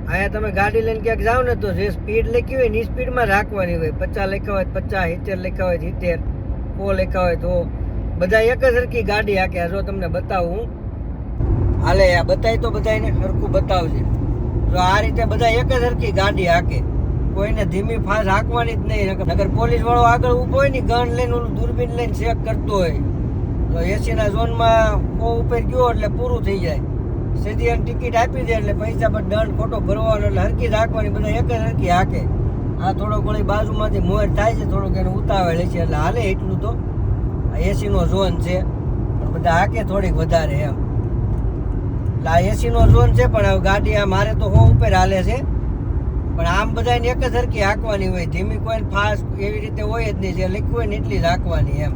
અહીંયા તમે ગાડી લઈને ક્યાંક જાઓ ને તો જે સ્પીડ લખી હોય ને એ સ્પીડમાં રાખવાની હોય. 50 લખ્યા હોય 50, 70 લખ્યા હોય 70, 100 લખ્યા હોય તો બધા એક જ સરખી ગાડી હાકે. જો તમને બતાવું હું હાલે આ બતાવી તો બધાને સરખું બતાવજે. જો આ રીતે બધા એક જ સરખી ગાડી હાકે, કોઈને ધીમી ફાસ્ટ હાંકવાની જ નહીં. નગર પોલીસ વાળો આગળ ઊભો હોય ને ગન લઈને ઓલું દૂરબીન લઈને ચેક કરતો હોય તો 80ના ઝોનમાં 100 ઉપર ગયો એટલે પૂરું થઈ જાય. સીધી એને ટિકિટ આપી દે એટલે પૈસા પર દંડ ખોટો ભરવાનો. એટલે હરકી જ હાંકવાની, બધા એક જ હરકી હાકે. આ થોડો ઘણી બાજુમાંથી મોર થાય છે, થોડોક એને ઉતાવળ છે એટલે હાલે એટલું તો. 80નો ઝોન છે પણ બધા હાકે થોડીક વધારે એમ. એટલે આ 80નો ઝોન છે પણ હવે ગાડી આ મારે તો 100 ઉપર હાલે છે. પણ આમ બધાને એક જ સરખી હાંકવાની હોય, ધીમી કોઈ ફાસ્ટ એવી રીતે હોય જ નહીં. જે લખ્યું હોય ને એટલી જ હાંકવાની એમ.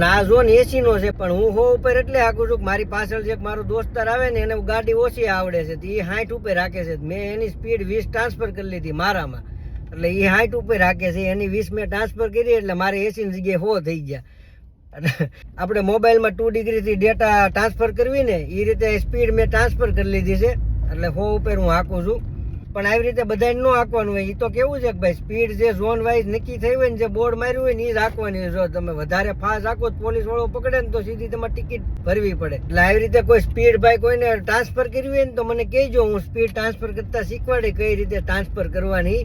આ ઝોન 80નો છે પણ હું 100 ઉપર એટલે હાંકું છું. મારી પાછળ જે મારો દોસ્તાર આવે ને એને ગાડી ઓછી આવડે છે તો એ 60 ઉપર હાકે છે. મેં એની સ્પીડ 20 ટ્રાન્સફર કરી લીધી મારામાં, એટલે એ 60 ઉપર હાકે છે. એની 20 મેં ટ્રાન્સફર કરી એટલે મારે 80 ની જગ્યાએ 100 થઈ ગયા. આપણે મોબાઈલમાં 2 ડિગ્રીથી ડેટા ટ્રાન્સફર કરવી ને એ રીતે સ્પીડ મેં ટ્રાન્સફર કરી લીધી છે એટલે 100 ઉપર હું હાંકું છું. પણ આવી રીતે બધાને ન હાંકવાનું હોય. એ તો કેવું છે કે ભાઈ સ્પીડ જે ઝોન વાઇઝ નક્કી થઈ હોય ને જે બોર્ડ માર્યું હોય ને એ જ હાંકવાની હોય. જો તમે વધારે ફાસ્ટ હાંકો તો પોલીસ વાળો પકડે ને તો સીધી તમારે ટિકિટ ભરવી પડે. એટલે આવી રીતે કોઈ સ્પીડ ભાઈ કોઈને ટ્રાન્સફર કરવી હોય ને તો મને કહેજો, હું સ્પીડ ટ્રાન્સફર કરતા શીખવાડે કઈ રીતે ટ્રાન્સફર કરવાની.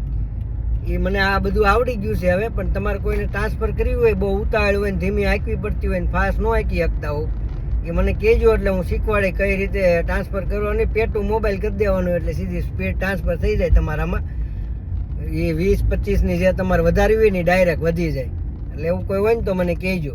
એ મને આ બધું આવડી ગયું છે હવે. પણ તમારે કોઈને ટ્રાન્સફર કરવી હોય, બહુ ઉતાવળ હોય ને ધીમી હાંકવી પડતી હોય ને ફાસ્ટ ન હાંકી શકતા હો, એ મને કહેજો એટલે હું શીખવાડે કઈ રીતે ટ્રાન્સફર કરવાની. પેટું મોબાઈલ કરી દેવાનું એટલે સીધી સ્પીડ ટ્રાન્સફર થઈ જાય તમારામાં. એ 20-25ની જે તમારે વધારવી હોય ને ડાયરેક્ટ વધી જાય. એટલે એવું કોઈ હોય ને તો મને કહેજો.